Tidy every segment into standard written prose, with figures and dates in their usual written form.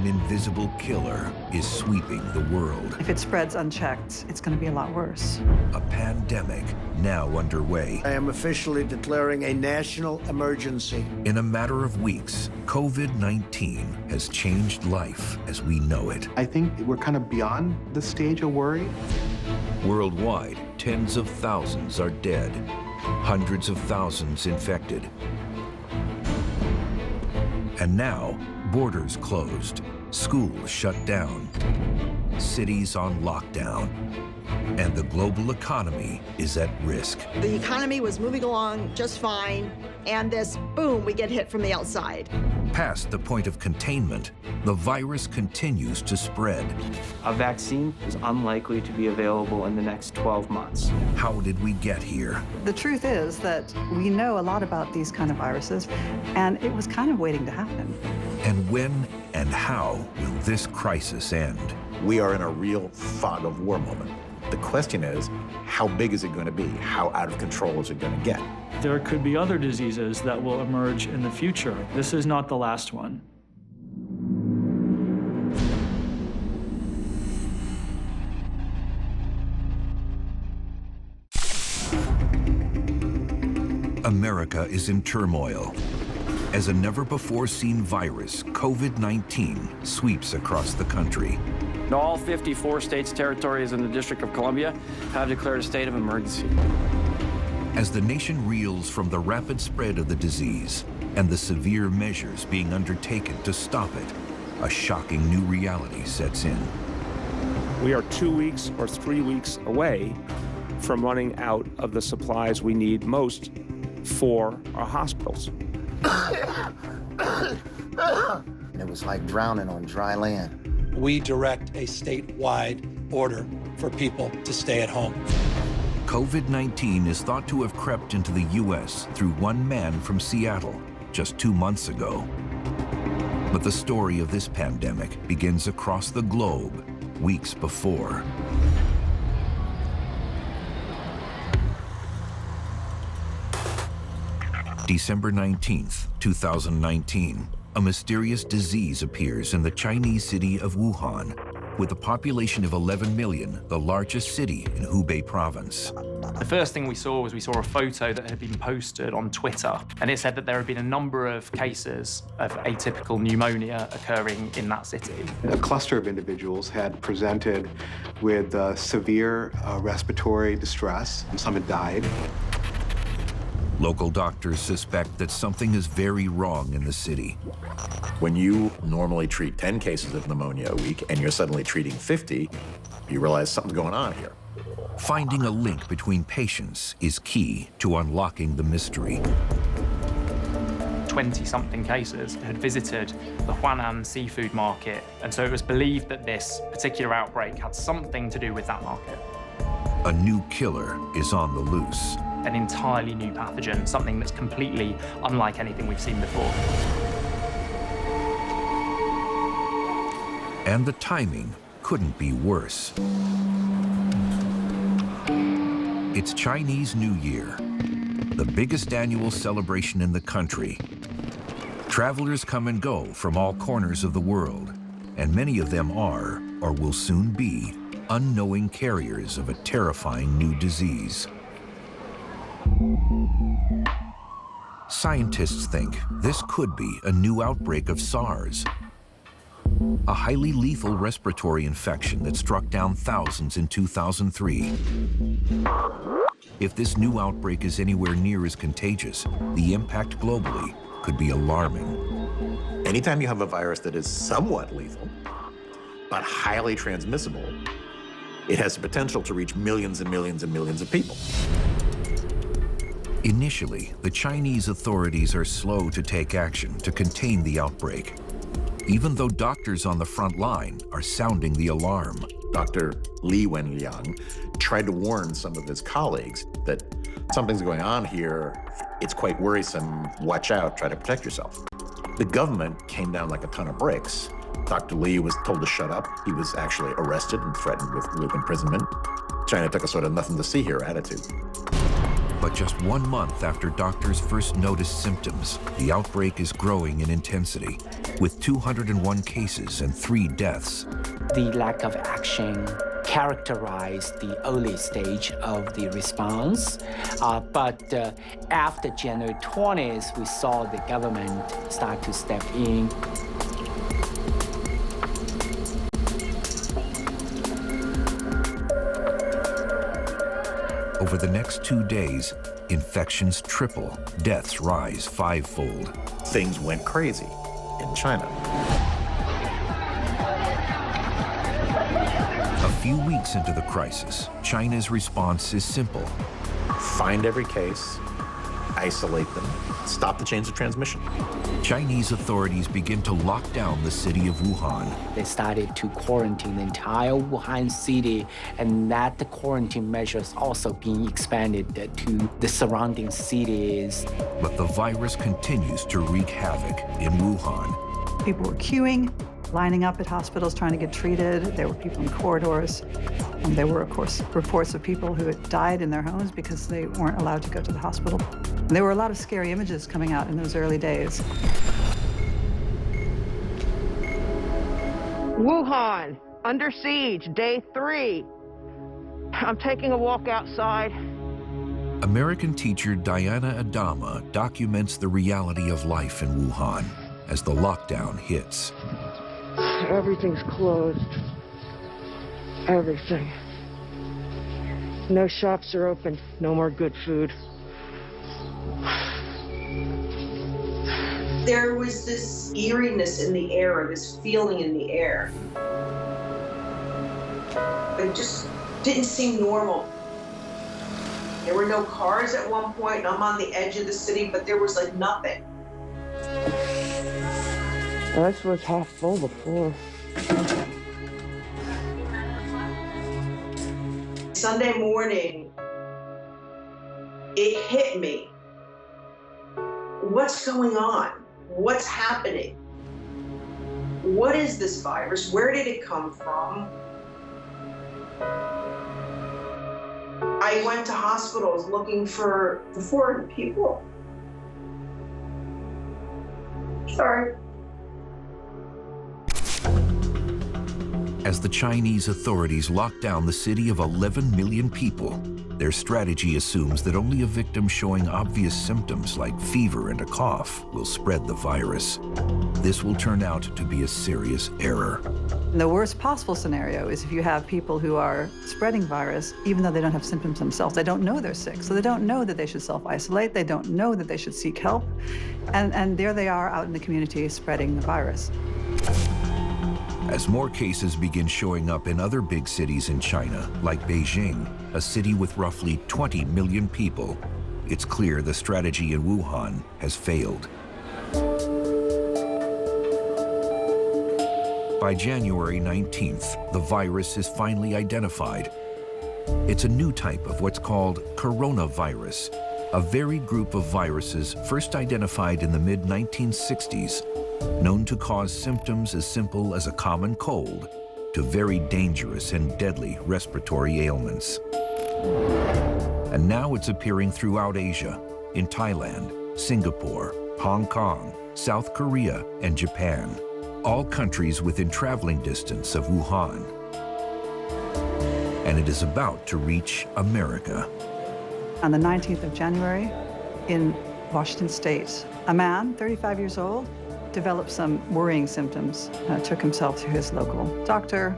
An invisible killer is sweeping the world. If it spreads unchecked, it's going to be a lot worse. A pandemic now underway. I am officially declaring a national emergency. In a matter of weeks, COVID-19 has changed life as we know it. I think we're kind of beyond the stage of worry. Worldwide, tens of thousands are dead, hundreds of thousands infected. And now, borders closed, schools shut down, cities on lockdown, and the global economy is at risk. The economy was moving along just fine, and this, boom, we get hit from the outside. Past the point of containment, the virus continues to spread. A vaccine is unlikely to be available in the next 12 months. How did we get here? The truth is that we know a lot about these kind of viruses, and it was kind of waiting to happen. And when and how will this crisis end? We are in a real fog of war moment. The question is, how big is it going to be? How out of control is it going to get? There could be other diseases that will emerge in the future. This is not the last one. America is in turmoil. As a never-before-seen virus, COVID-19 sweeps across the country. All 54 states, territories, and the District of Columbia have declared a state of emergency. As the nation reels from the rapid spread of the disease and the severe measures being undertaken to stop it, a shocking new reality sets in. We are 2 weeks or 3 weeks away from running out of the supplies we need most for our hospitals. It was like drowning on dry land. We direct a statewide order for people to stay at home. COVID-19 is thought to have crept into the U.S. through one man from Seattle just 2 months ago. But the story of this pandemic begins across the globe weeks before. December 19th, 2019, a mysterious disease appears in the Chinese city of Wuhan. With a population of 11 million, the largest city in Hubei province. The first thing we saw was a photo that had been posted on Twitter, and it said that there had been a number of cases of atypical pneumonia occurring in that city. A cluster of individuals had presented with severe respiratory distress, and some had died. Local doctors suspect that something is very wrong in the city. When you normally treat 10 cases of pneumonia a week and you're suddenly treating 50, you realize something's going on here. Finding a link between patients is key to unlocking the mystery. 20-something cases had visited the Huanan seafood market, and so it was believed that this particular outbreak had something to do with that market. A new killer is on the loose. An entirely new pathogen, something that's completely unlike anything we've seen before. And the timing couldn't be worse. It's Chinese New Year, the biggest annual celebration in the country. Travelers come and go from all corners of the world, and many of them are, or will soon be, unknowing carriers of a terrifying new disease. Scientists think this could be a new outbreak of SARS, a highly lethal respiratory infection that struck down thousands in 2003. If this new outbreak is anywhere near as contagious, the impact globally could be alarming. Anytime you have a virus that is somewhat lethal, but highly transmissible, it has the potential to reach millions and millions and millions of people. Initially, the Chinese authorities are slow to take action to contain the outbreak, even though doctors on the front line are sounding the alarm. Dr. Li Wenliang tried to warn some of his colleagues that something's going on here, it's quite worrisome, watch out, try to protect yourself. The government came down like a ton of bricks. Dr. Li was told to shut up. He was actually arrested and threatened with imprisonment. China took a sort of nothing to see here attitude. But just 1 month after doctors first noticed symptoms, the outbreak is growing in intensity, with 201 cases and 3 deaths. The lack of action characterized the early stage of the response. But after January 20th, we saw the government start to step in. Over the next 2 days, infections triple, deaths rise 5-fold. Things went crazy in China. A few weeks into the crisis, China's response is simple. Find every case, isolate them, stop the chains of transmission. Chinese authorities begin to lock down the city of Wuhan. They started to quarantine the entire Wuhan city, and that the quarantine measures also being expanded to the surrounding cities. But the virus continues to wreak havoc in Wuhan. People were queuing, lining up at hospitals trying to get treated. There were people in corridors. And there were, of course, reports of people who had died in their homes because they weren't allowed to go to the hospital. And there were a lot of scary images coming out in those early days. Wuhan, under siege, day 3. I'm taking a walk outside. American teacher Diana Adama documents the reality of life in Wuhan as the lockdown hits. Everything's closed. Everything. No shops are open. No more good food. There was this eeriness in the air, this feeling in the air. It just didn't seem normal. There were no cars at one point, and I'm on the edge of the city, but there was like nothing. This was half full before. Sunday morning, it hit me. What's going on? What's happening? What is this virus? Where did it come from? I went to hospitals looking for the foreign people. Sorry. As the Chinese authorities lock down the city of 11 million people, their strategy assumes that only a victim showing obvious symptoms like fever and a cough will spread the virus. This will turn out to be a serious error. The worst possible scenario is if you have people who are spreading virus, even though they don't have symptoms themselves. They don't know they're sick, so they don't know that they should self-isolate. They don't know that they should seek help. And there they are out in the community spreading the virus. As more cases begin showing up in other big cities in China, like Beijing, a city with roughly 20 million people, it's clear the strategy in Wuhan has failed. By January 19th, the virus is finally identified. It's a new type of what's called coronavirus, a varied group of viruses first identified in the mid-1960s, known to cause symptoms as simple as a common cold to very dangerous and deadly respiratory ailments. And now it's appearing throughout Asia, in Thailand, Singapore, Hong Kong, South Korea, and Japan, all countries within traveling distance of Wuhan. And it is about to reach America. On the 19th of January, in Washington State, a man, 35 years old, developed some worrying symptoms, took himself to his local doctor,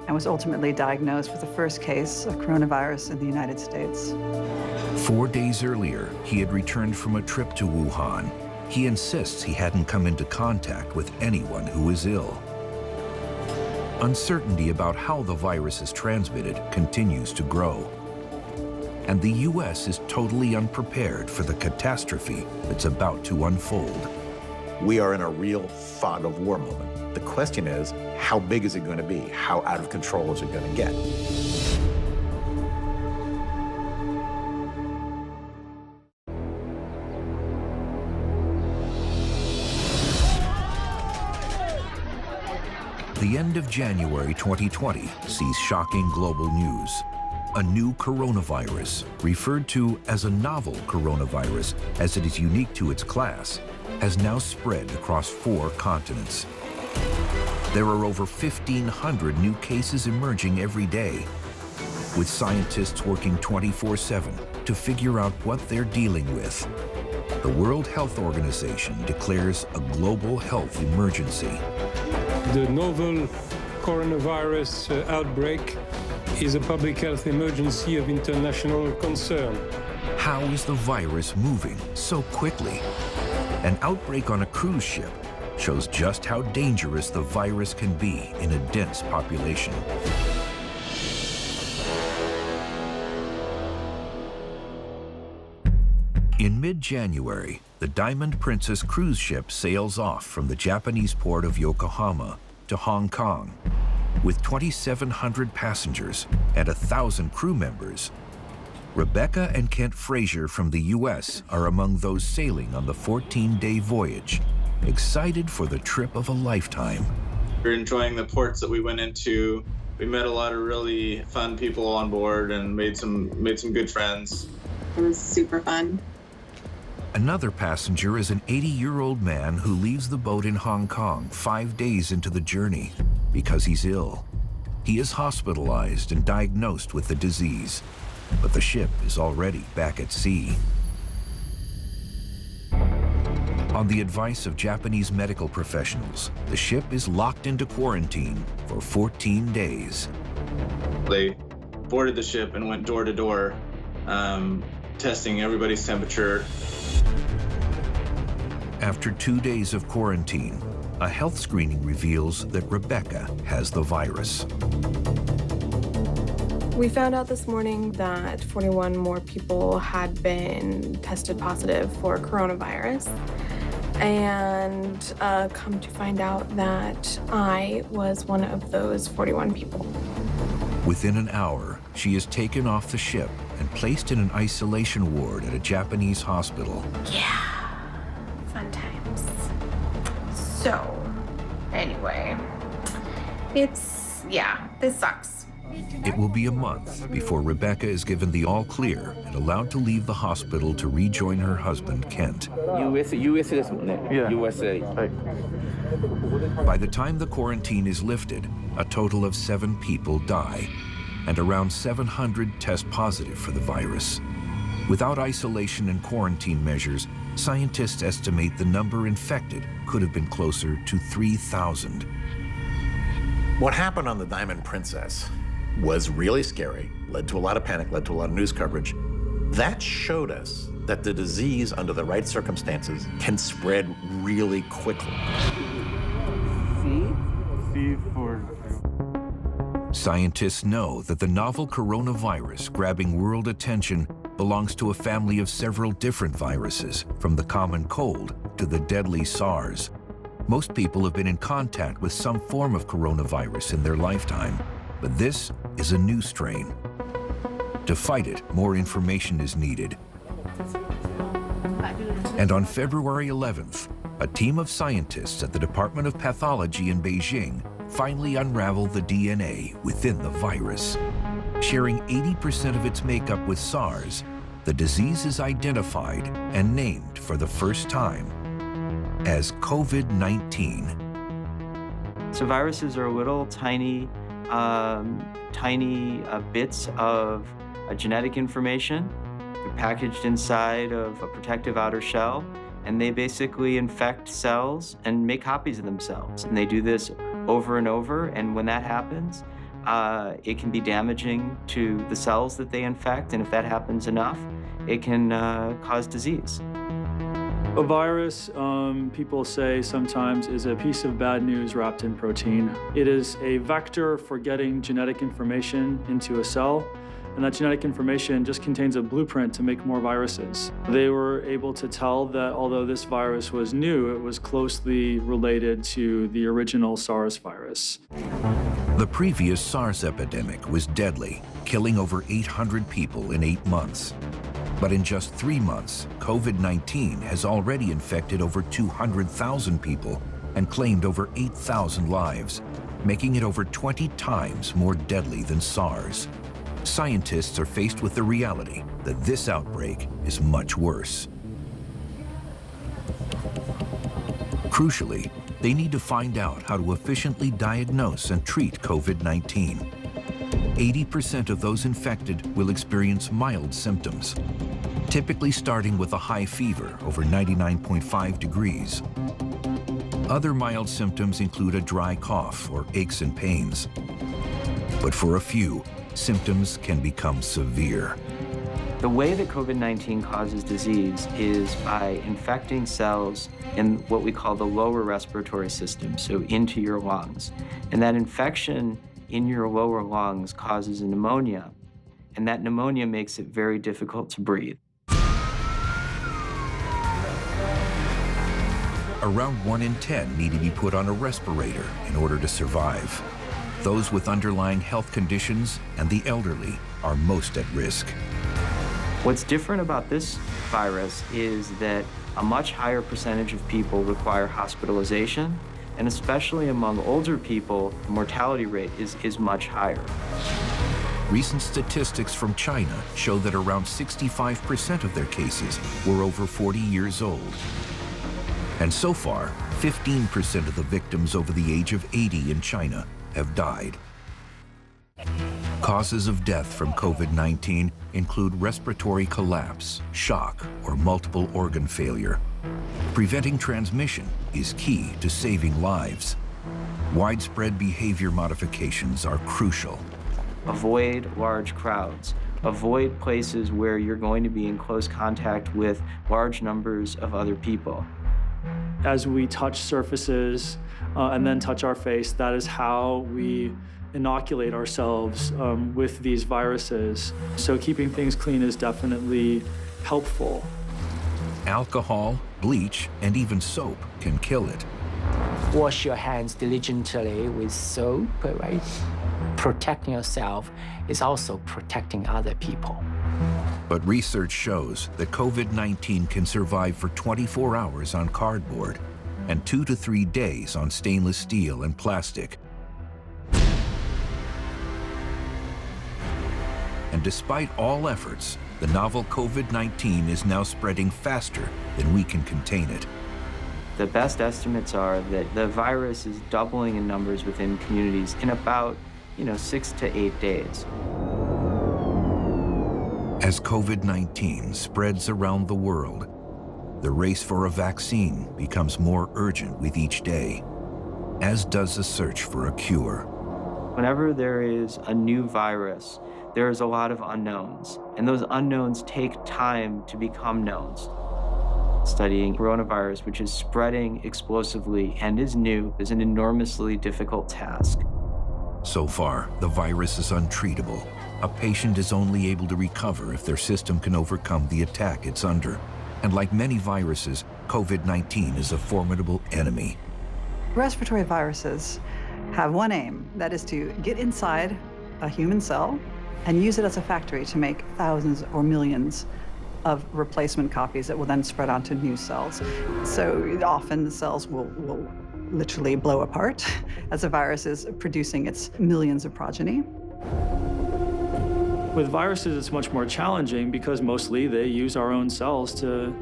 and was ultimately diagnosed with the first case of coronavirus in the United States. 4 days earlier, he had returned from a trip to Wuhan. He insists he hadn't come into contact with anyone who was ill. Uncertainty about how the virus is transmitted continues to grow. And the U.S. is totally unprepared for the catastrophe that's about to unfold. We are in a real fog of war moment. The question is, how big is it going to be? How out of control is it going to get? The end of January 2020 sees shocking global news. A new coronavirus, referred to as a novel coronavirus as it is unique to its class, has now spread across 4 continents. There are over 1,500 new cases emerging every day, with scientists working 24/7 to figure out what they're dealing with. The World Health Organization declares a global health emergency. The novel coronavirus outbreak is a public health emergency of international concern. How is the virus moving so quickly? An outbreak on a cruise ship shows just how dangerous the virus can be in a dense population. In mid-January, the Diamond Princess cruise ship sails off from the Japanese port of Yokohama to Hong Kong. With 2,700 passengers and 1,000 crew members, Rebecca and Kent Frazier from the U.S. are among those sailing on the 14-day voyage, excited for the trip of a lifetime. We're enjoying the ports that we went into. We met a lot of really fun people on board and made some good friends. It was super fun. Another passenger is an 80-year-old man who leaves the boat in Hong Kong 5 days into the journey because he's ill. He is hospitalized and diagnosed with the disease, but the ship is already back at sea. On the advice of Japanese medical professionals, the ship is locked into quarantine for 14 days. They boarded the ship and went door to door, testing everybody's temperature. After 2 days of quarantine, a health screening reveals that Rebecca has the virus. We found out this morning that 41 more people had been tested positive for coronavirus, and come to find out that I was one of those 41 people. Within an hour, she is taken off the ship and placed in an isolation ward at a Japanese hospital. Yeah, fun times. So, anyway, this sucks. It will be a month before Rebecca is given the all clear and allowed to leave the hospital to rejoin her husband, Kent. USA. By the time the quarantine is lifted, a total of 7 people die, and around 700 test positive for the virus. Without isolation and quarantine measures, scientists estimate the number infected could have been closer to 3,000. What happened on the Diamond Princess was really scary, led to a lot of panic, led to a lot of news coverage. That showed us that the disease, under the right circumstances, can spread really quickly. Scientists know that the novel coronavirus grabbing world attention belongs to a family of several different viruses, from the common cold to the deadly SARS. Most people have been in contact with some form of coronavirus in their lifetime, but this is a new strain. To fight it, more information is needed. And on February 11th, a team of scientists at the Department of Pathology in Beijing finally unraveled the DNA within the virus. Sharing 80% of its makeup with SARS, the disease is identified and named for the first time as COVID-19. So viruses are little tiny bits of genetic information. They're packaged inside of a protective outer shell, and they basically infect cells and make copies of themselves. And they do this over and over, and when that happens, it can be damaging to the cells that they infect, and if that happens enough, it can cause disease. A virus, people say sometimes, is a piece of bad news wrapped in protein. It is a vector for getting genetic information into a cell, and that genetic information just contains a blueprint to make more viruses. They were able to tell that although this virus was new, it was closely related to the original SARS virus. The previous SARS epidemic was deadly, killing over 800 people in 8 months. But in just 3 months, COVID-19 has already infected over 200,000 people and claimed over 8,000 lives, making it over 20 times more deadly than SARS. Scientists are faced with the reality that this outbreak is much worse. Crucially, they need to find out how to efficiently diagnose and treat COVID-19. 80% of those infected will experience mild symptoms, typically starting with a high fever over 99.5 degrees. Other mild symptoms include a dry cough or aches and pains. But for a few, symptoms can become severe. The way that COVID-19 causes disease is by infecting cells in what we call the lower respiratory system, so into your lungs. And that infection in your lower lungs causes a pneumonia, and that pneumonia makes it very difficult to breathe. Around 1 in 10 need to be put on a respirator in order to survive. Those with underlying health conditions and the elderly are most at risk. What's different about this virus is that a much higher percentage of people require hospitalization, and especially among older people, the mortality rate is much higher. Recent statistics from China show that around 65% of their cases were over 40 years old. And so far, 15% of the victims over the age of 80 in China have died. Causes of death from COVID-19 include respiratory collapse, shock, or multiple organ failure. Preventing transmission is key to saving lives. Widespread behavior modifications are crucial. Avoid large crowds. Avoid places where you're going to be in close contact with large numbers of other people. As we touch surfaces and then touch our face, that is how we inoculate ourselves with these viruses. So keeping things clean is definitely helpful. Alcohol, bleach, and even soap can kill it. Wash your hands diligently with soap, right? Protecting yourself is also protecting other people. But research shows that COVID-19 can survive for 24 hours on cardboard and 2 to 3 days on stainless steel and plastic. And despite all efforts, the novel COVID-19 is now spreading faster than we can contain it. The best estimates are that the virus is doubling in numbers within communities in about, 6 to 8 days. As COVID-19 spreads around the world, the race for a vaccine becomes more urgent with each day, as does the search for a cure. Whenever there is a new virus, there's a lot of unknowns, and those unknowns take time to become knowns. Studying coronavirus, which is spreading explosively and is new, is an enormously difficult task. So far, the virus is untreatable. A patient is only able to recover if their system can overcome the attack it's under. And like many viruses, COVID-19 is a formidable enemy. Respiratory viruses have one aim, that is to get inside a human cell and use it as a factory to make thousands or millions of replacement copies that will then spread onto new cells. So often the cells will literally blow apart as the virus is producing its millions of progeny. With viruses, it's much more challenging because mostly they use our own cells to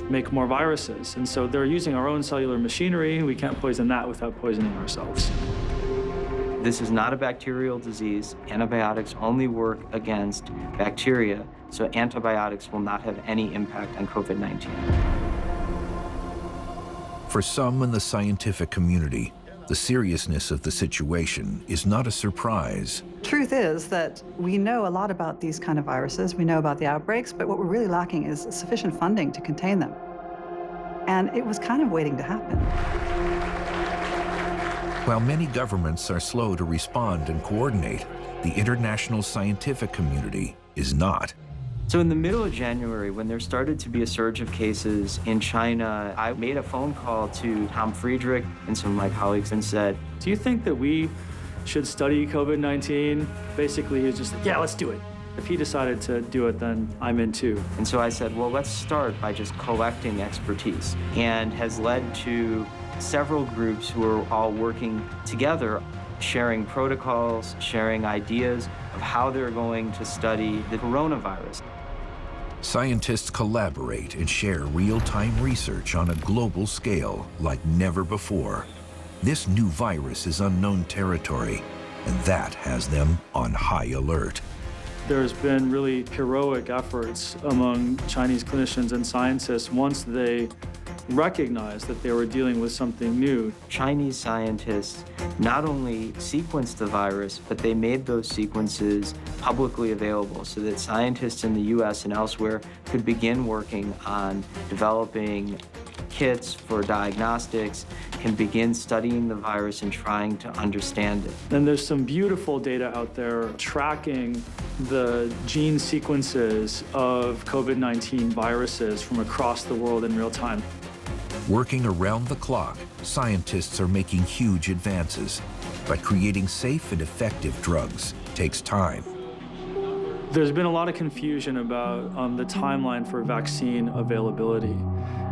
make more viruses. And so they're using our own cellular machinery. We can't poison that without poisoning ourselves. This is not a bacterial disease. Antibiotics only work against bacteria, so antibiotics will not have any impact on COVID-19. For some in the scientific community, the seriousness of the situation is not a surprise. Truth is that we know a lot about these kind of viruses. We know about the outbreaks, but what we're really lacking is sufficient funding to contain them. And it was kind of waiting to happen. While many governments are slow to respond and coordinate, the international scientific community is not. So in the middle of January, when there started to be a surge of cases in China, I made a phone call to Tom Friedrich and some of my colleagues and said, do you think that we should study COVID-19? Basically, he was just like, yeah, let's do it. If he decided to do it, then I'm in too. And so I said, well, let's start by just collecting expertise, and has led to several groups who are all working together, sharing protocols, sharing ideas, of how they're going to study the coronavirus. Scientists collaborate and share real-time research on a global scale like never before. This new virus is unknown territory, and that has them on high alert. There's been really heroic efforts among Chinese clinicians and scientists once they recognized that they were dealing with something new. Chinese scientists not only sequenced the virus, but they made those sequences publicly available so that scientists in the US and elsewhere could begin working on developing kits for diagnostics, can begin studying the virus and trying to understand it. And there's some beautiful data out there tracking the gene sequences of COVID-19 viruses from across the world in real time. Working around the clock, scientists are making huge advances, but creating safe and effective drugs takes time. There's been a lot of confusion about the timeline for vaccine availability.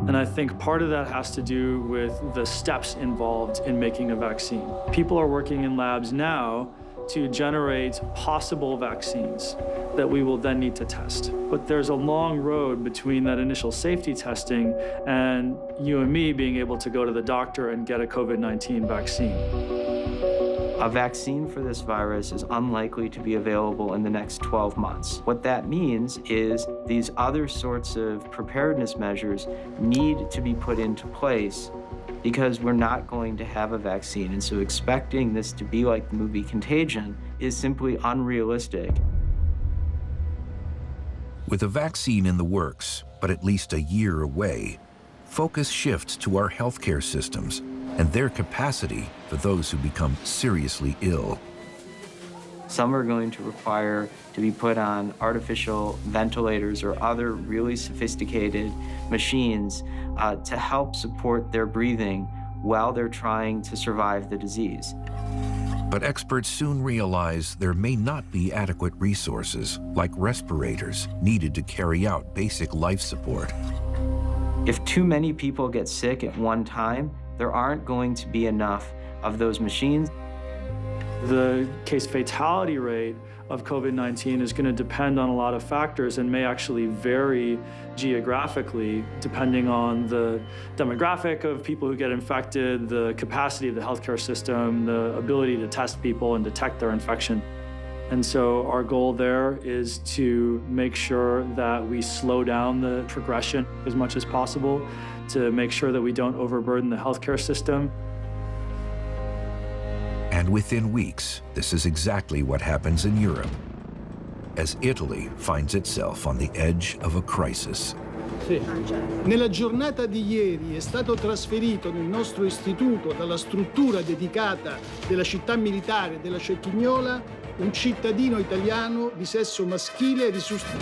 And I think part of that has to do with the steps involved in making a vaccine. People are working in labs now to generate possible vaccines that we will then need to test. But there's a long road between that initial safety testing and you and me being able to go to the doctor and get a COVID-19 vaccine. A vaccine for this virus is unlikely to be available in the next 12 months. What that means is these other sorts of preparedness measures need to be put into place because we're not going to have a vaccine. And so expecting this to be like the movie Contagion is simply unrealistic. With a vaccine in the works, but at least a year away, focus shifts to our healthcare systems and their capacity for those who become seriously ill. Some are going to require to be put on artificial ventilators or other really sophisticated machines to help support their breathing while they're trying to survive the disease. But experts soon realize there may not be adequate resources, like respirators, needed to carry out basic life support. If too many people get sick at one time, there aren't going to be enough of those machines. The case fatality rate of COVID-19 is going to depend on a lot of factors and may actually vary geographically depending on the demographic of people who get infected, the capacity of the healthcare system, the ability to test people and detect their infection. And so our goal there is to make sure that we slow down the progression as much as possible, to make sure that we don't overburden the healthcare system. And within weeks, this is exactly what happens in Europe, as Italy finds itself on the edge of a crisis. Nella giornata di ieri è stato trasferito nel nostro istituto dalla struttura dedicata della città militare della Cecchignola un cittadino italiano di sesso maschile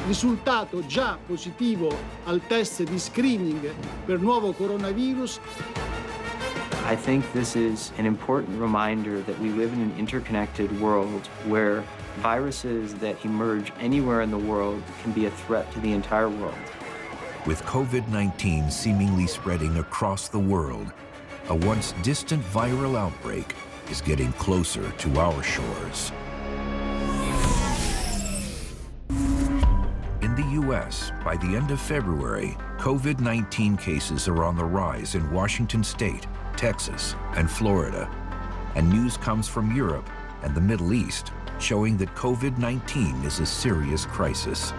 risultato già positivo al test di screening per nuovo coronavirus. I think this is an important reminder that we live in an interconnected world where viruses that emerge anywhere in the world can be a threat to the entire world. With COVID-19 seemingly spreading across the world, a once distant viral outbreak is getting closer to our shores. In the U.S., by the end of February, COVID-19 cases are on the rise in Washington State, Texas, and Florida. And news comes from Europe and the Middle East showing that COVID-19 is a serious crisis.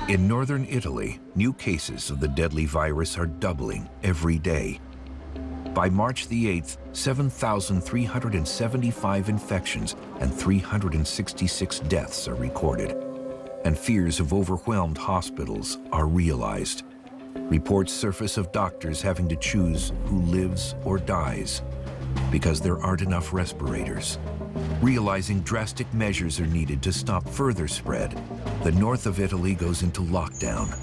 In northern Italy, new cases of the deadly virus are doubling every day. By March the 8th, 7,375 infections and 366 deaths are recorded, and fears of overwhelmed hospitals are realized. Reports surface of doctors having to choose who lives or dies because there aren't enough respirators. Realizing drastic measures are needed to stop further spread, the north of Italy goes into lockdown.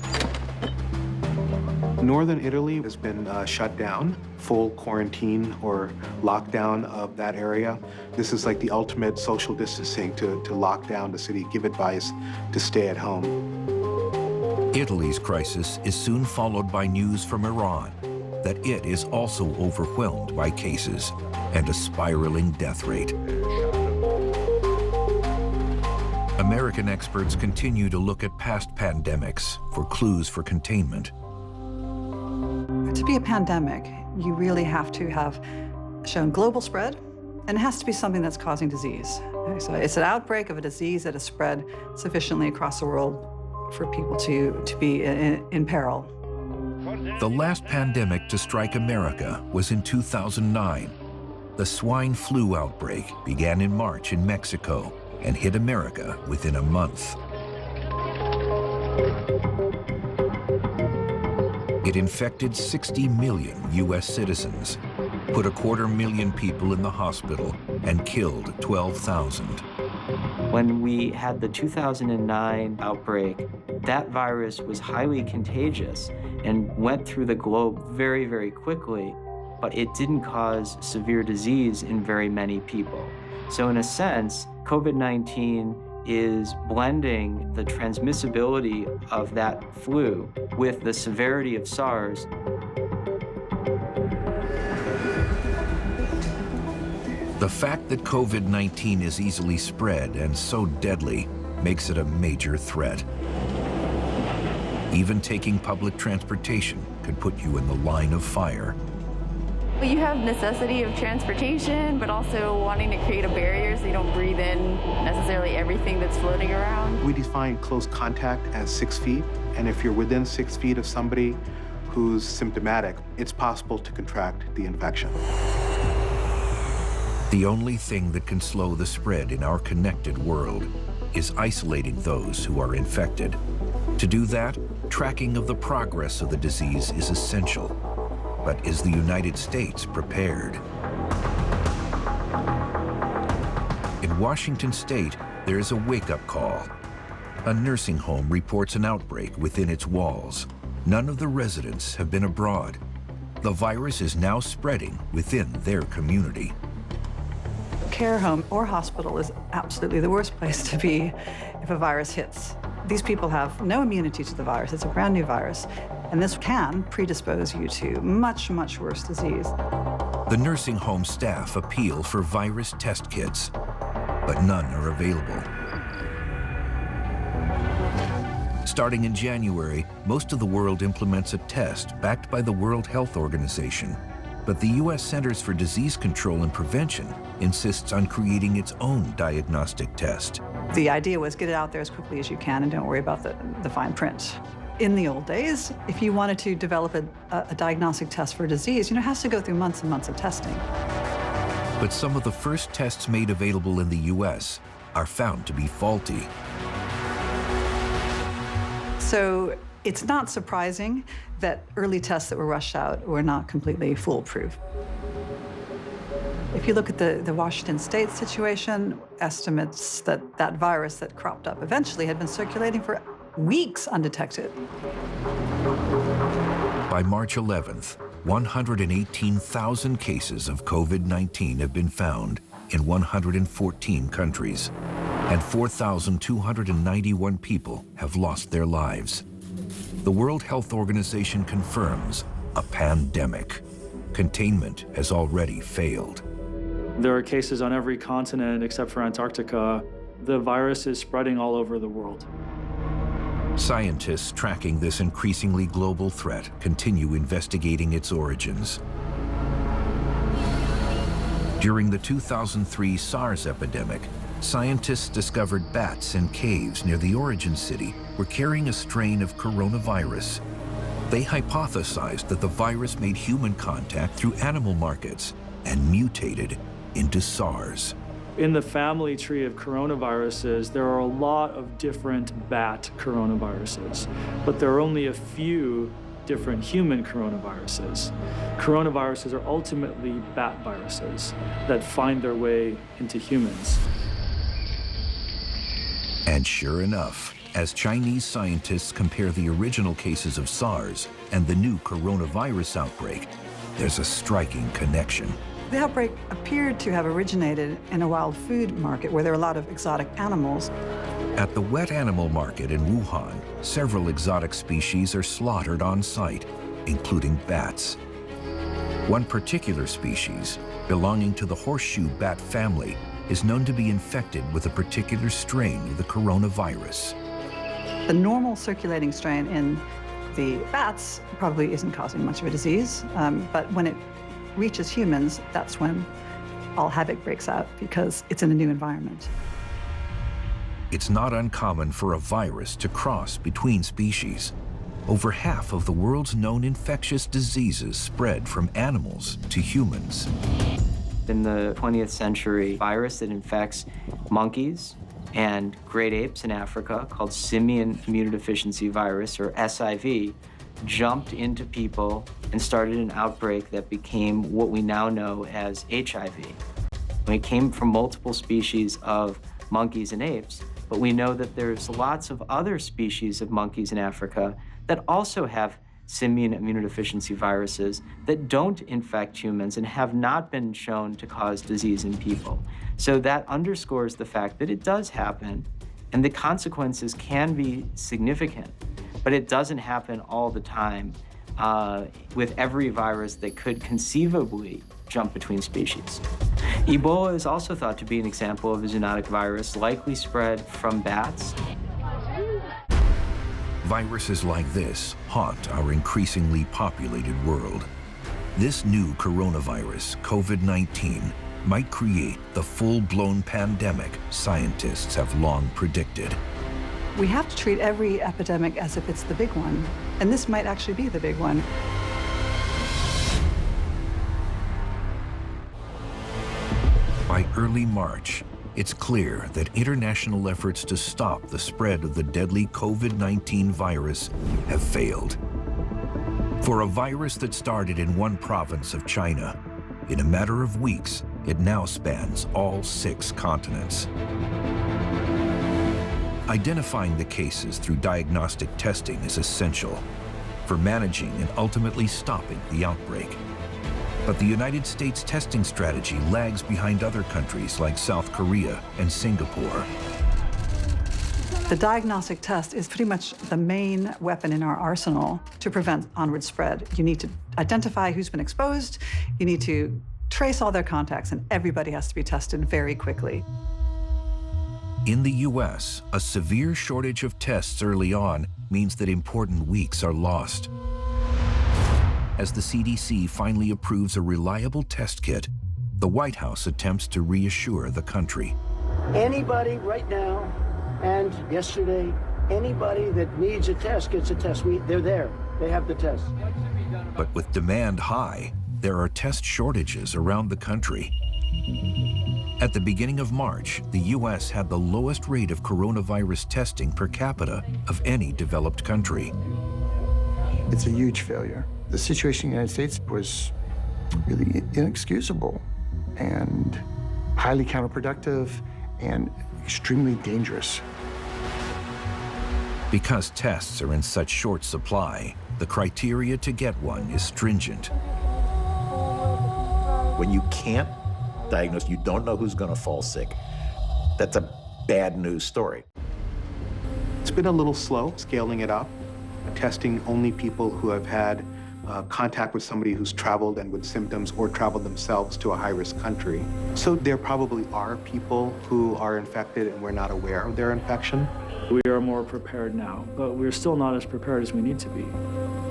Northern Italy has been shut down, full quarantine or lockdown of that area. This is like the ultimate social distancing to lock down the city, give advice to stay at home. Italy's crisis is soon followed by news from Iran that it is also overwhelmed by cases and a spiraling death rate. American experts continue to look at past pandemics for clues for containment. To be a pandemic, you really have to have shown global spread, and it has to be something that's causing disease. Okay, so it's an outbreak of a disease that has spread sufficiently across the world for people to be in peril. The last pandemic to strike America was in 2009. The swine flu outbreak began in March in Mexico and hit America within a month. It infected 60 million U.S. citizens, put 250,000 people in the hospital, and killed 12,000. When we had the 2009 outbreak, that virus was highly contagious and went through the globe very, very quickly, but it didn't cause severe disease in very many people. So in a sense, COVID-19 is blending the transmissibility of that flu with the severity of SARS. The fact that COVID-19 is easily spread and so deadly makes it a major threat. Even taking public transportation could put you in the line of fire. You have necessity of transportation, but also wanting to create a barrier so you don't breathe in necessarily everything that's floating around. We define close contact as 6 feet, and if you're within 6 feet of somebody who's symptomatic, it's possible to contract the infection. The only thing that can slow the spread in our connected world is isolating those who are infected. To do that, tracking of the progress of the disease is essential. But is the United States prepared? In Washington state, there is a wake-up call. A nursing home reports an outbreak within its walls. None of the residents have been abroad. The virus is now spreading within their community. Care home or hospital is absolutely the worst place to be if a virus hits. These people have no immunity to the virus. It's a brand new virus. And this can predispose you to much, much worse disease. The nursing home staff appeal for virus test kits, but none are available. Starting in January, most of the world implements a test backed by the World Health Organization. But the U.S. Centers for Disease Control and Prevention insists on creating its own diagnostic test. The idea was get it out there as quickly as you can and don't worry about the fine print. In the old days, if you wanted to develop a diagnostic test for a disease, it has to go through months and months of testing. But some of the first tests made available in the U.S. are found to be faulty. So it's not surprising that early tests that were rushed out were not completely foolproof. If you look at the Washington state situation, estimates that that virus that cropped up eventually had been circulating for weeks undetected. By March 11th, 118,000 cases of COVID-19 have been found in 114 countries, and 4,291 people have lost their lives. The World Health Organization confirms a pandemic. Containment has already failed. There are cases on every continent except for Antarctica. The virus is spreading all over the world. Scientists tracking this increasingly global threat continue investigating its origins. During the 2003 SARS epidemic, scientists discovered bats in caves near the origin city were carrying a strain of coronavirus. They hypothesized that the virus made human contact through animal markets and mutated into SARS. In the family tree of coronaviruses, there are a lot of different bat coronaviruses, but there are only a few different human coronaviruses. Coronaviruses are ultimately bat viruses that find their way into humans. And sure enough, as Chinese scientists compare the original cases of SARS and the new coronavirus outbreak, there's a striking connection. The outbreak appeared to have originated in a wild food market where there are a lot of exotic animals. At the wet animal market in Wuhan, several exotic species are slaughtered on site, including bats. One particular species, belonging to the horseshoe bat family, is known to be infected with a particular strain of the coronavirus. The normal circulating strain in the bats probably isn't causing much of a disease, but when it reaches humans, that's when all havoc breaks out because it's in a new environment. It's not uncommon for a virus to cross between species. Over half of the world's known infectious diseases spread from animals to humans. In the 20th century, virus that infects monkeys and great apes in Africa, called simian immunodeficiency virus, or SIV, jumped into people and started an outbreak that became what we now know as HIV. It came from multiple species of monkeys and apes, but we know that there's lots of other species of monkeys in Africa that also have simian immunodeficiency viruses that don't infect humans and have not been shown to cause disease in people. So that underscores the fact that it does happen, and the consequences can be significant, but it doesn't happen all the time with every virus that could conceivably jump between species. Ebola is also thought to be an example of a zoonotic virus likely spread from bats. Viruses like this haunt our increasingly populated world. This new coronavirus, COVID-19, might create the full-blown pandemic scientists have long predicted. We have to treat every epidemic as if it's the big one, and this might actually be the big one. By early March, it's clear that international efforts to stop the spread of the deadly COVID-19 virus have failed. For a virus that started in one province of China, in a matter of weeks, it now spans all 6 continents. Identifying the cases through diagnostic testing is essential for managing and ultimately stopping the outbreak. But the United States testing strategy lags behind other countries like South Korea and Singapore. The diagnostic test is pretty much the main weapon in our arsenal to prevent onward spread. You need to identify who's been exposed, you need to trace all their contacts, and everybody has to be tested very quickly. In the U.S., a severe shortage of tests early on means that important weeks are lost. As the CDC finally approves a reliable test kit, the White House attempts to reassure the country. Anybody right now and yesterday, anybody that needs a test gets a test. They're there. They have the test. But with demand high, there are test shortages around the country. At the beginning of March, the U.S. had the lowest rate of coronavirus testing per capita of any developed country. It's a huge failure. The situation in the United States was really inexcusable and highly counterproductive and extremely dangerous. Because tests are in such short supply, the criteria to get one is stringent. When you can't diagnose, you don't know who's going to fall sick, that's a bad news story. It's been a little slow scaling it up, testing only people who have had contact with somebody who's traveled and with symptoms or traveled themselves to a high-risk country. So there probably are people who are infected and we're not aware of their infection. We are more prepared now, but we're still not as prepared as we need to be.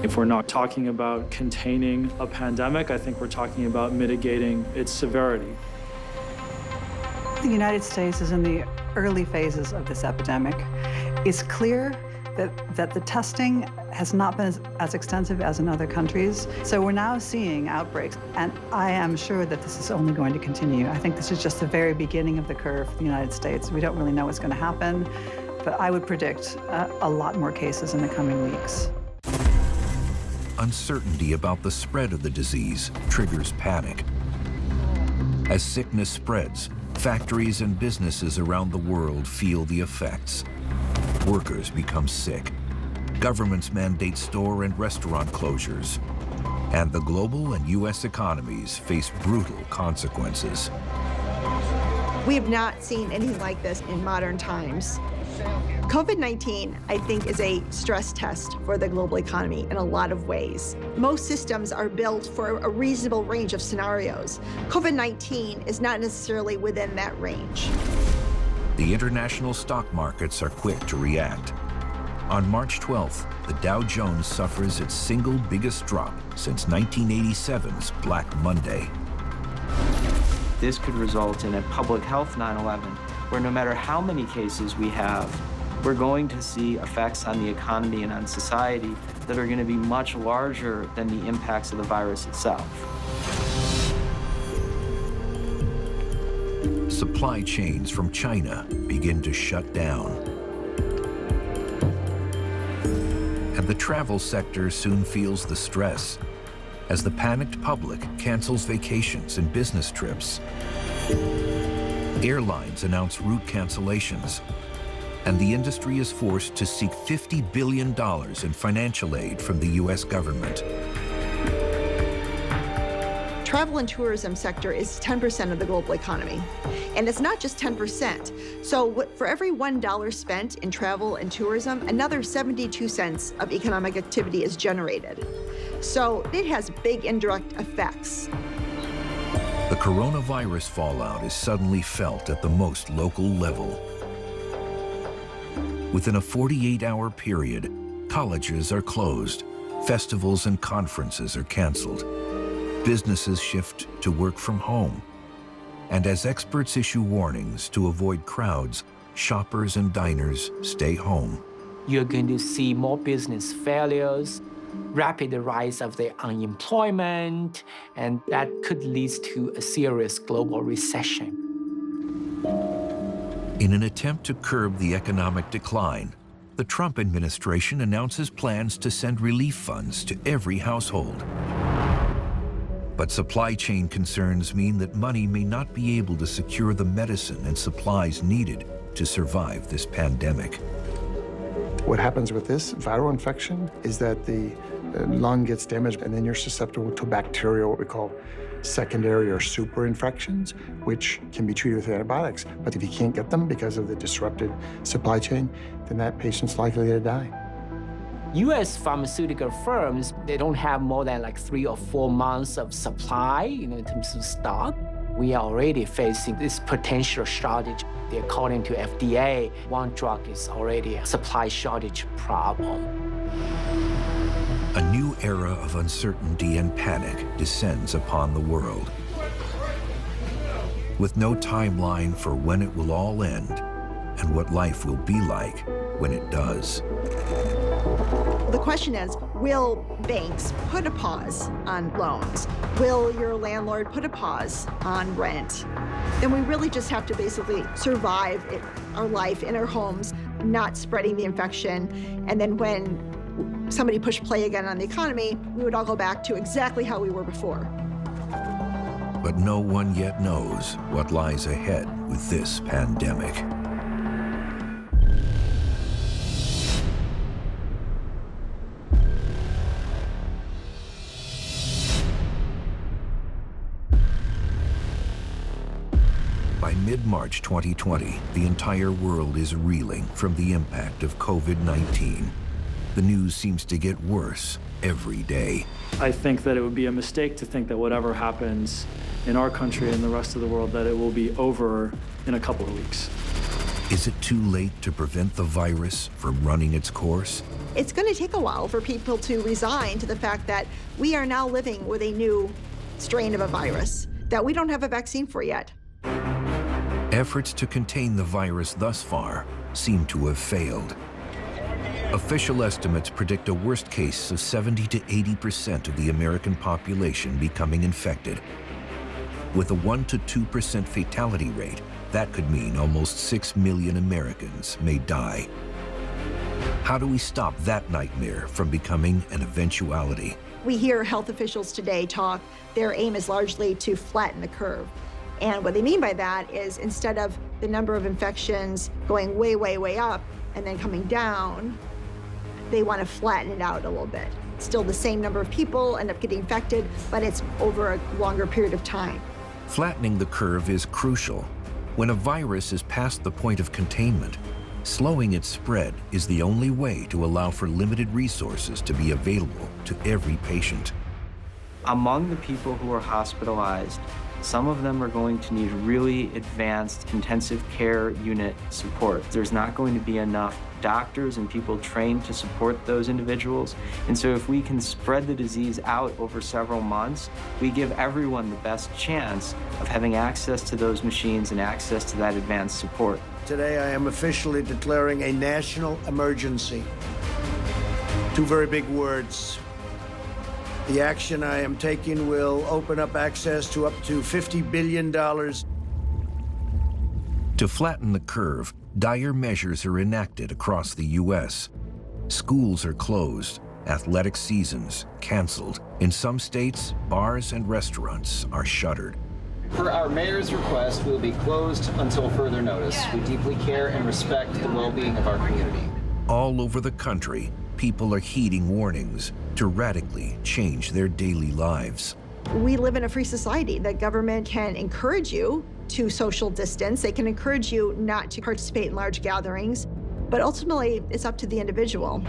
If we're not talking about containing a pandemic, I think we're talking about mitigating its severity. The United States is in the early phases of this epidemic. It's clear that the testing has not been as extensive as in other countries. So we're now seeing outbreaks, and I am sure that this is only going to continue. I think this is just the very beginning of the curve for the United States. We don't really know what's going to happen, but I would predict a lot more cases in the coming weeks. Uncertainty about the spread of the disease triggers panic. As sickness spreads, factories and businesses around the world feel the effects. Workers become sick. Governments mandate store and restaurant closures. And the global and U.S. economies face brutal consequences. We have not seen anything like this in modern times. COVID-19, I think, is a stress test for the global economy in a lot of ways. Most systems are built for a reasonable range of scenarios. COVID-19 is not necessarily within that range. The international stock markets are quick to react. On March 12th, the Dow Jones suffers its single biggest drop since 1987's Black Monday. This could result in a public health 9/11, where no matter how many cases we have, we're going to see effects on the economy and on society that are going to be much larger than the impacts of the virus itself. Supply chains from China begin to shut down. And the travel sector soon feels the stress as the panicked public cancels vacations and business trips. Airlines announce route cancellations, and the industry is forced to seek $50 billion in financial aid from the U.S. government. Travel and tourism sector is 10% of the global economy. And it's not just 10%. So for every $1 spent in travel and tourism, another 72 cents of economic activity is generated. So it has big indirect effects. The coronavirus fallout is suddenly felt at the most local level. Within a 48-hour period, colleges are closed, festivals and conferences are canceled, businesses shift to work from home, and as experts issue warnings to avoid crowds, shoppers and diners stay home. You're going to see more business failures, rapid rise of the unemployment, and that could lead to a serious global recession. In an attempt to curb the economic decline, the Trump administration announces plans to send relief funds to every household. But supply chain concerns mean that money may not be able to secure the medicine and supplies needed to survive this pandemic. What happens with this viral infection is that the lung gets damaged, and then you're susceptible to bacterial, what we call secondary or super infections, which can be treated with antibiotics. But if you can't get them because of the disrupted supply chain, then that patient's likely to die. U.S. pharmaceutical firms, they don't have more than like 3 or 4 months of supply, in terms of stock. We are already facing this potential shortage. According to FDA, one drug is already a supply shortage problem. A new era of uncertainty and panic descends upon the world. With no timeline for when it will all end and what life will be like when it does. The question is, will banks put a pause on loans? Will your landlord put a pause on rent? Then we really just have to basically survive our life in our homes, not spreading the infection. And then when somebody pushed play again on the economy, we would all go back to exactly how we were before. But no one yet knows what lies ahead with this pandemic. By mid-March 2020, the entire world is reeling from the impact of COVID-19. The news seems to get worse every day. I think that it would be a mistake to think that whatever happens in our country and the rest of the world, that it will be over in a couple of weeks. Is it too late to prevent the virus from running its course? It's going to take a while for people to resign to the fact that we are now living with a new strain of a virus that we don't have a vaccine for yet. Efforts to contain the virus thus far seem to have failed. Official estimates predict a worst case of 70 to 80% of the American population becoming infected. With a 1 to 2% fatality rate, that could mean almost 6 million Americans may die. How do we stop that nightmare from becoming an eventuality? We hear health officials today talk, their aim is largely to flatten the curve. And what they mean by that is instead of the number of infections going way, way, way up and then coming down, they want to flatten it out a little bit. Still the same number of people end up getting infected, but it's over a longer period of time. Flattening the curve is crucial. When a virus is past the point of containment, Slowing its spread is the only way to allow for limited resources to be available to every patient. Among the people who are hospitalized, some of them are going to need really advanced intensive care unit support. There's not going to be enough doctors and people trained to support those individuals. And so if we can spread the disease out over several months, we give everyone the best chance of having access to those machines and access to that advanced support. Today, I am officially declaring a national emergency. Two very big words. The action I am taking will open up access to up to $50 billion. To flatten the curve, dire measures are enacted across the U.S. Schools are closed, athletic seasons canceled. In some states, bars and restaurants are shuttered. Per our mayor's request, we will be closed until further notice. We deeply care and respect the well-being of our community. All over the country, people are heeding warnings to radically change their daily lives. We live in a free society. The government can encourage you to social distance. They can encourage you not to participate in large gatherings, but ultimately it's up to the individual.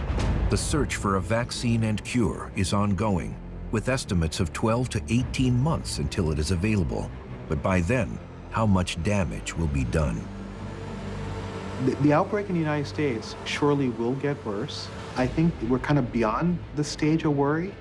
The search for a vaccine and cure is ongoing, with estimates of 12 to 18 months until it is available. But by then, how much damage will be done? The outbreak in the United States surely will get worse. I think we're kind of beyond the stage of worry.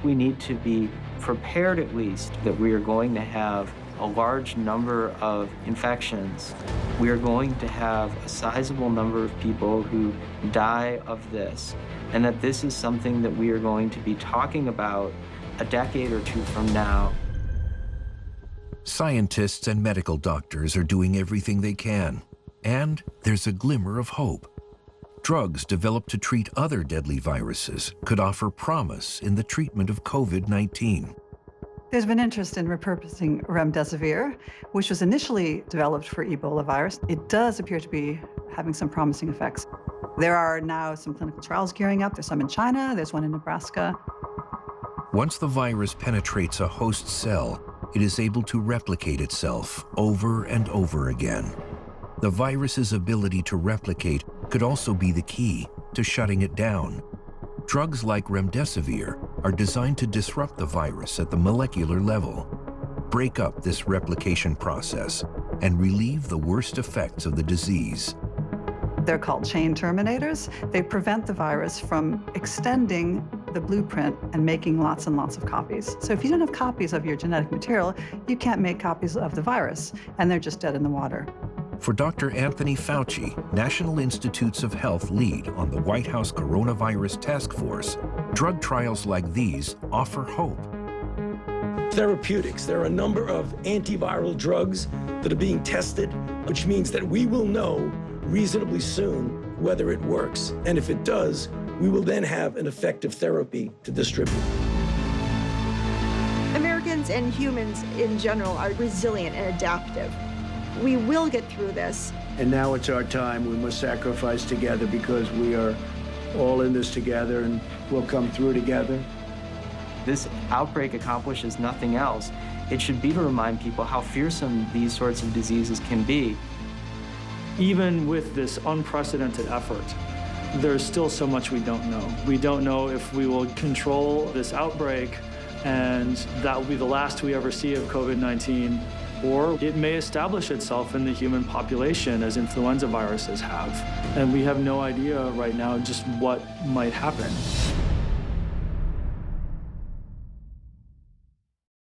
We need to be prepared at least that we are going to have a large number of infections. We are going to have a sizable number of people who die of this, and that this is something that we are going to be talking about a decade or two from now. Scientists and medical doctors are doing everything they can, and there's a glimmer of hope. Drugs developed to treat other deadly viruses could offer promise in the treatment of COVID-19. There's been interest in repurposing remdesivir, which was initially developed for Ebola virus. It does appear to be having some promising effects. There are now some clinical trials gearing up. There's some in China, there's one in Nebraska. Once the virus penetrates a host cell, it is able to replicate itself over and over again. The virus's ability to replicate could also be the key to shutting it down. Drugs like remdesivir are designed to disrupt the virus at the molecular level, break up this replication process, and relieve the worst effects of the disease. They're called chain terminators. They prevent the virus from extending the blueprint and making lots and lots of copies. So if you don't have copies of your genetic material, you can't make copies of the virus, and they're just dead in the water. For Dr. Anthony Fauci, National Institutes of Health lead on the White House Coronavirus Task Force, drug trials like these offer hope. Therapeutics. There are a number of antiviral drugs that are being tested, which means that we will know reasonably soon whether it works. And if it does, we will then have an effective therapy to distribute. Americans and humans in general are resilient and adaptive. We will get through this. And now it's our time. We must sacrifice together because we are all in this together and we'll come through together. This outbreak accomplishes nothing else. It should be to remind people how fearsome these sorts of diseases can be. Even with this unprecedented effort, there's still so much we don't know. We don't know if we will control this outbreak and that will be the last we ever see of COVID-19, or it may establish itself in the human population as influenza viruses have. And we have no idea right now just what might happen.